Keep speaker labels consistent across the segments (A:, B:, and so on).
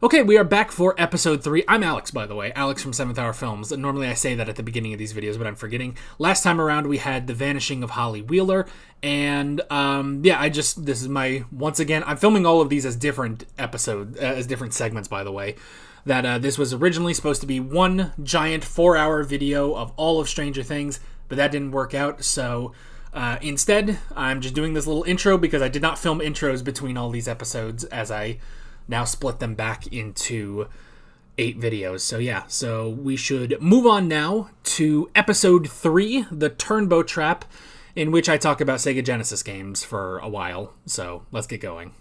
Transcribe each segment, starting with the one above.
A: Okay, we are back for episode 3. I'm Alex, by the way. Alex from 7th Hour Films. And normally I say that at the beginning of these videos, but I'm forgetting. Last time around, we had The Vanishing of Holly Wheeler. And, this is my, once again, I'm filming all of these as different episodes, as different segments, by the way. That this was originally supposed to be one giant 4-hour video of all of Stranger Things, but that didn't work out, so instead, I'm just doing this little intro because I did not film intros between all these episodes as I now split them back into 8 videos. So we should move on now to episode 3, the Turnbow Trap, in which I talk about Sega Genesis games for a while. So let's get going.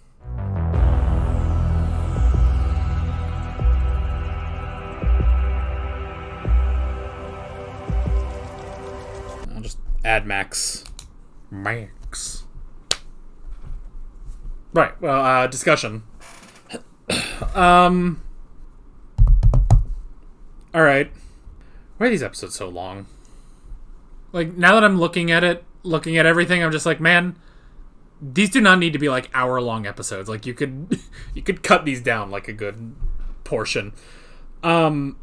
A: I'll just add Max. Right, well, discussion. Alright. Why are these episodes so long? Like, now that I'm looking at everything, I'm just like, man, these do not need to be like hour-long episodes. Like, you could cut these down like a good portion. I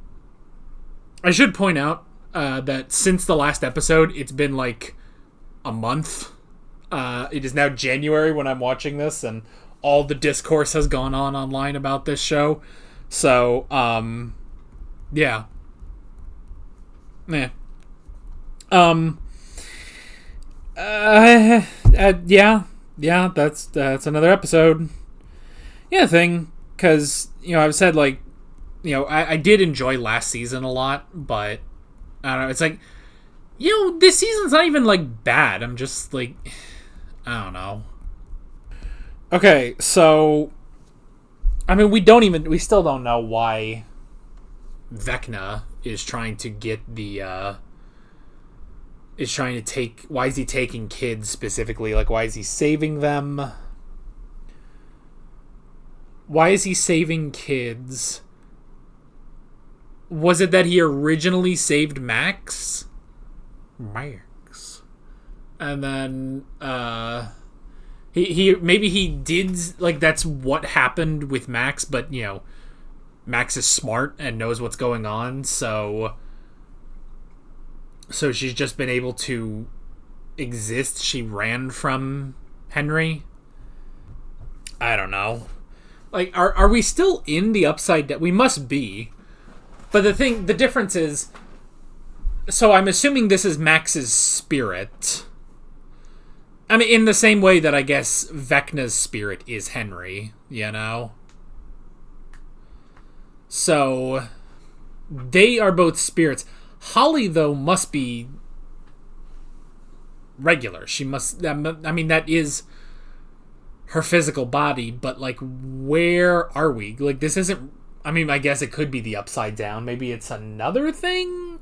A: should point out that since the last episode, it's been like a month. It is now January when I'm watching this, and all the discourse has gone on online about this show. So, yeah. Yeah. Yeah, that's another episode. Yeah, thing, because, I've said, like, I did enjoy last season a lot, but, I don't know, it's like, this season's not even, like, bad. I'm just, like, I don't know. Okay, so, I mean, we still don't know why Vecna is trying to get why is he taking kids specifically? Like, why is he saving them? Why is he saving kids? Was it that he originally saved Max? And then, he did, like, that's what happened with Max, but, Max is smart and knows what's going on, so she's just been able to exist. She ran from Henry. I don't know. Like, are we still in the Upside Down? We must be. But the difference is, so I'm assuming this is Max's spirit. I mean, in the same way that I guess Vecna's spirit is Henry, So, they are both spirits. Holly, though, must be regular. She must, I mean, that is her physical body, but, like, where are we? Like, this isn't, I mean, I guess it could be the Upside Down. Maybe it's another thing?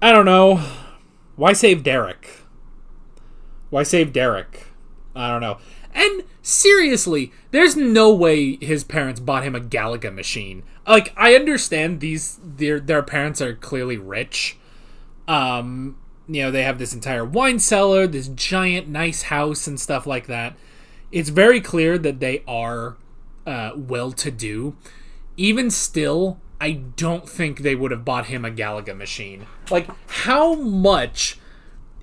A: I don't know. Why save Derek? I don't know. And seriously, there's no way his parents bought him a Galaga machine. Like, I understand their parents are clearly rich. They have this entire wine cellar, this giant nice house and stuff like that. It's very clear that they are well-to-do. Even still, I don't think they would have bought him a Galaga machine. Like, how much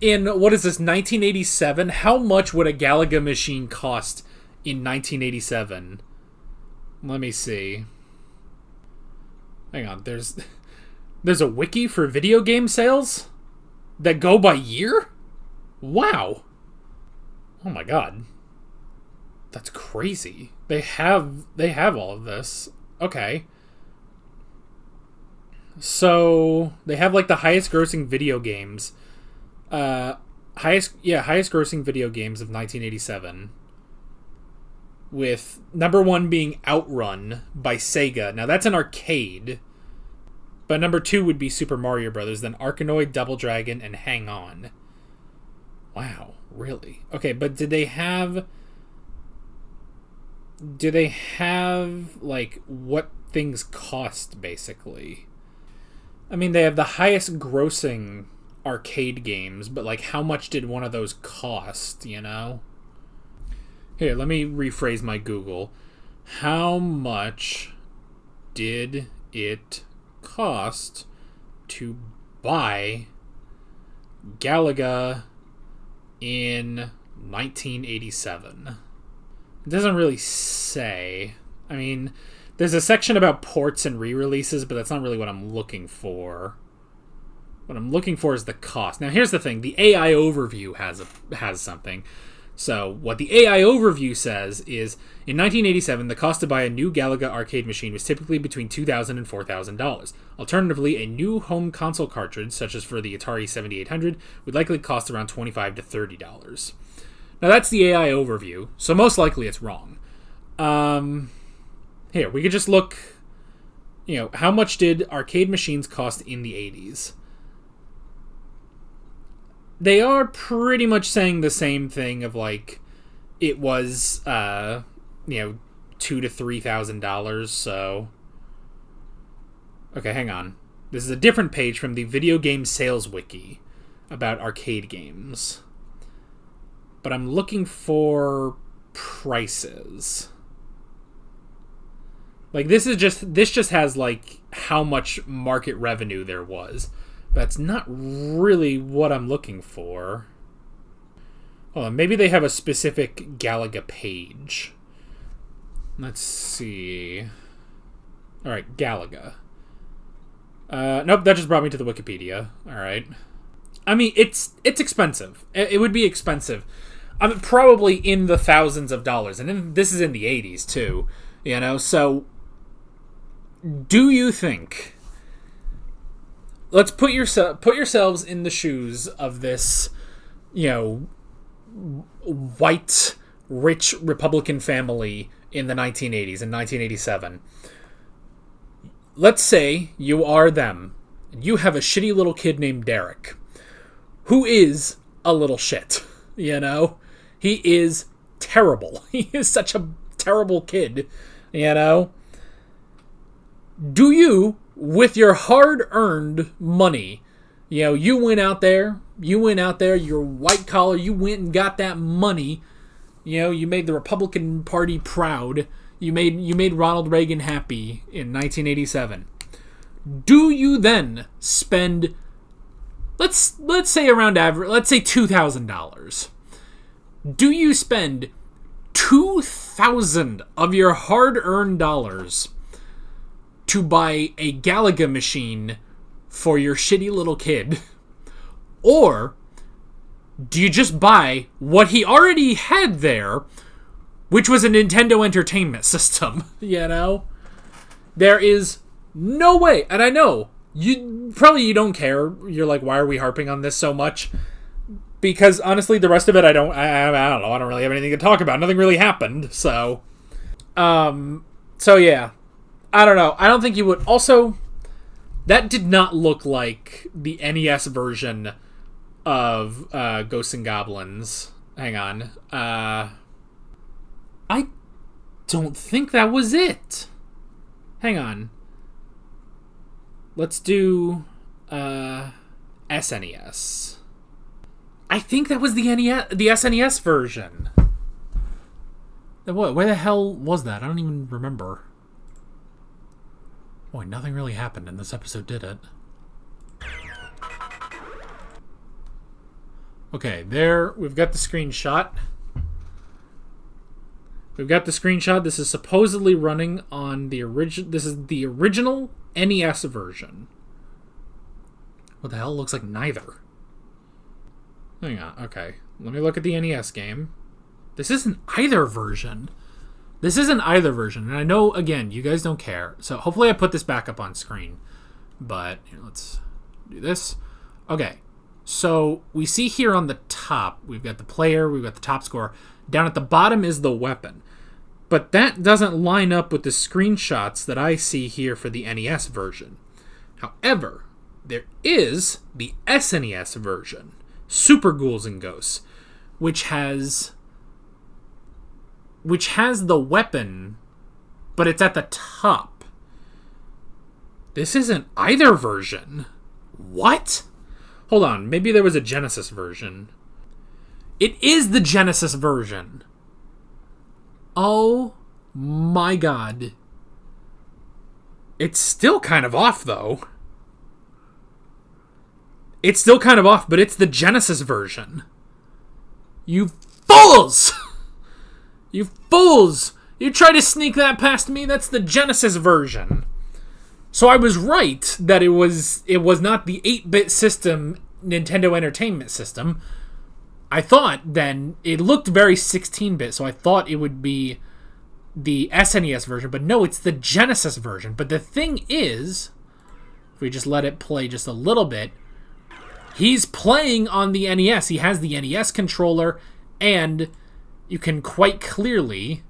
A: in, what is this, 1987? How much would a Galaga machine cost in 1987? Let me see. Hang on, there's a wiki for video game sales that go by year? Wow. Oh my god. That's crazy. They have all of this. Okay. So, they have, like, the highest grossing video games. Highest grossing video games of 1987. With number 1 being Outrun by Sega. Now, that's an arcade. But number 2 would be Super Mario Brothers, then Arkanoid, Double Dragon, and Hang On. Wow, really? Okay, but do they have, like, what things cost, basically? I mean, they have the highest grossing arcade games, but, like, how much did one of those cost, Here, let me rephrase my Google. How much did it cost to buy Galaga in 1987? It doesn't really say. I mean, there's a section about ports and re-releases, but that's not really what I'm looking for. What I'm looking for is the cost. Now, here's the thing. The AI overview has something. So, what the AI overview says is, in 1987, the cost to buy a new Galaga arcade machine was typically between $2,000 and $4,000. Alternatively, a new home console cartridge, such as for the Atari 7800, would likely cost around $25 to $30. Now, that's the AI overview, so most likely it's wrong. Here, we could just look, how much did arcade machines cost in the 80s? They are pretty much saying the same thing of, it was, $2,000 to $3,000, so... Okay, hang on. This is a different page from the Video Game Sales Wiki about arcade games. But I'm looking for prices. This just has, how much market revenue there was. That's not really what I'm looking for. Hold on, maybe they have a specific Galaga page. Let's see. Alright, Galaga. Nope, that just brought me to the Wikipedia. Alright. I mean, it's expensive. It would be expensive. I mean, probably in the thousands of dollars. And this is in the 80s, too. So... Do you think... Let's put yourselves in the shoes of this, white, rich Republican family in the 1980s, in 1987. Let's say you are them, and you have a shitty little kid named Derek, who is a little shit, He is terrible. He is such a terrible kid, Do you... with your hard-earned money, you went out there, you're white collar, you went and got that money, you made the Republican Party proud, you made Ronald Reagan happy in 1987. Do you then spend, let's say around average, let's say $2,000. Do you spend $2,000 of your hard-earned dollars to buy a Galaga machine for your shitty little kid? Or do you just buy what he already had there, which was a Nintendo Entertainment System? There is no way, and I know you don't care. You're like, why are we harping on this so much? Because honestly, the rest of it, I don't know. I don't really have anything to talk about. Nothing really happened. So yeah. I don't know. I don't think you would. Also, that did not look like the NES version of Ghosts and Goblins. Hang on. I don't think that was it. Hang on. Let's do SNES. I think that was the SNES version. What? Where the hell was that? I don't even remember. Boy, nothing really happened in this episode, did it? Okay, there, we've got the screenshot. This is supposedly running on the original... This is the original NES version. What the hell? It looks like neither. Hang on, okay. Let me look at the NES game. This isn't either version. And I know, again, you guys don't care. So hopefully I put this back up on screen. But here, let's do this. Okay, so we see here on the top, we've got the player, we've got the top score. Down at the bottom is the weapon. But that doesn't line up with the screenshots that I see here for the NES version. However, there is the SNES version, Super Ghouls and Ghosts, which has the weapon, but it's at the top. This isn't either version. What? Hold on, maybe there was a Genesis version. It is the Genesis version. Oh My God. It's still kind of off, though. It's still kind of off, but it's the Genesis version. You fools! You fools! You try to sneak that past me? That's the Genesis version. So I was right that it was not the 8-bit system Nintendo Entertainment System. I thought then it looked very 16-bit, so I thought it would be the SNES version, but no, it's the Genesis version. But the thing is, if we just let it play just a little bit, he's playing on the NES. He has the NES controller, and you can quite clearly...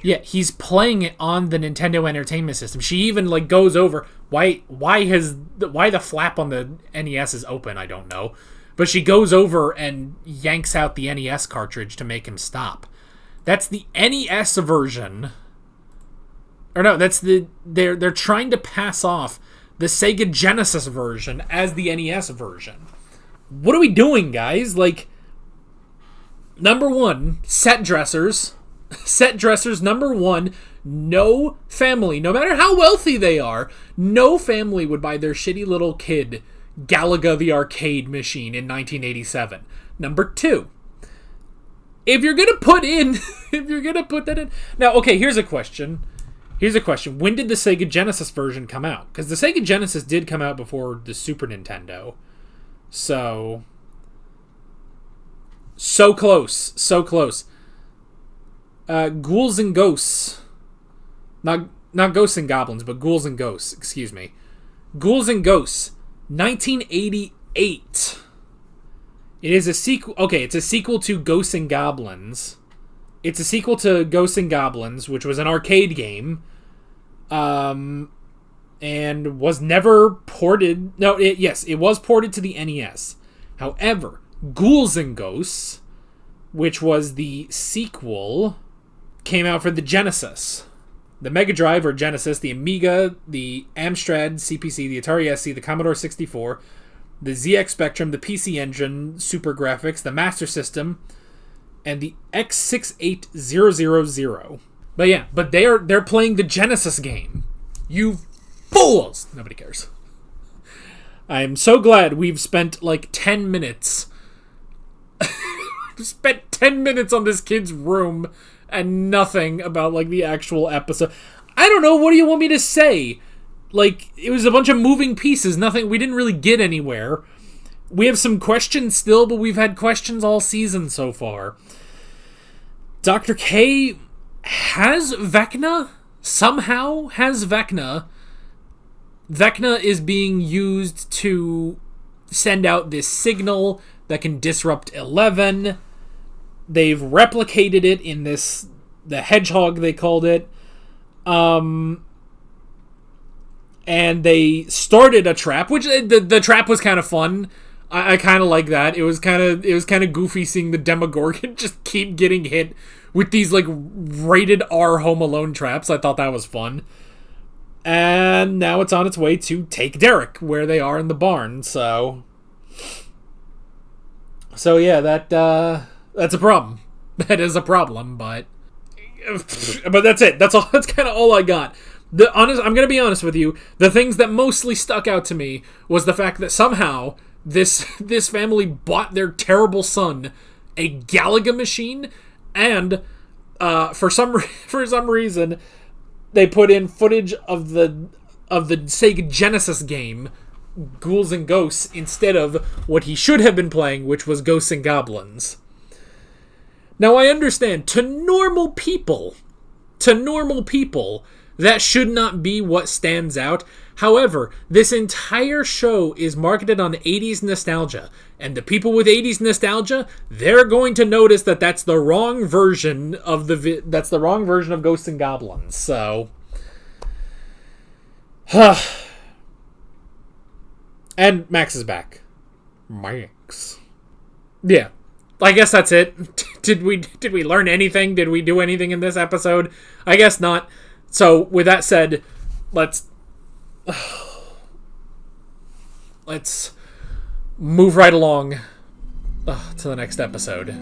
A: Yeah, he's playing it on the Nintendo Entertainment System. She even like goes over why the flap on the NES is open, I don't know. But she goes over and yanks out the NES cartridge to make him stop. That's the NES version. Or no, that's they're trying to pass off the Sega Genesis version as the NES version. What are we doing, guys? Like, number one, set dressers. Set dressers, number one, no family, no matter how wealthy they are, no family would buy their shitty little kid Galaga the arcade machine in 1987. Number two, if you're gonna put that in... Now, okay, here's a question. When did the Sega Genesis version come out? Because the Sega Genesis did come out before the Super Nintendo. So close. Ghouls and Ghosts. Not Ghosts and Goblins, but Ghouls and Ghosts. Excuse me. Ghouls and Ghosts. 1988. It is a sequel... Okay, it's a sequel to Ghosts and Goblins. It's a sequel to Ghosts and Goblins, which was an arcade game. And was never ported... No, it was ported to the NES. However, Ghouls and Ghosts, which was the sequel... came out for the Genesis, the Mega Drive or Genesis, the Amiga, the Amstrad CPC, the Atari ST, the Commodore 64, the ZX Spectrum, the PC Engine, Super Graphics, the Master System, and the X68000. But they're playing the Genesis game. You fools! Nobody cares. I am so glad we've spent like 10 minutes. Spent 10 minutes on this kid's room and nothing about, like, the actual episode. I don't know, what do you want me to say? Like, it was a bunch of moving pieces, nothing, we didn't really get anywhere. We have some questions still, but we've had questions all season so far. Dr. K has Vecna? Somehow has Vecna. Vecna is being used to send out this signal that can disrupt 11. They've replicated it in the hedgehog, they called it. And they started a trap, which the trap was kind of fun. I kind of like that. It was kind of goofy seeing the Demogorgon just keep getting hit with these like rated R Home Alone traps. I thought that was fun. And now it's on its way to take Derek, where they are in the barn. So yeah, that's a problem. That is a problem, but that's it. That's all. That's kind of all I got. I'm going to be honest with you. The things that mostly stuck out to me was the fact that somehow this family bought their terrible son a Galaga machine, and for some reason they put in footage of the Sega Genesis game Ghouls and Ghosts instead of what he should have been playing, which was Ghosts and Goblins. Now, I understand, to normal people, that should not be what stands out. However, this entire show is marketed on 80s nostalgia, and the people with 80s nostalgia, they're going to notice that that's the wrong version of Ghosts and Goblins. So, and Max is back. Max. Yeah. I guess that's it. Did we learn anything? Did we do anything in this episode? I guess not. So, with that said, let's move right along to the next episode.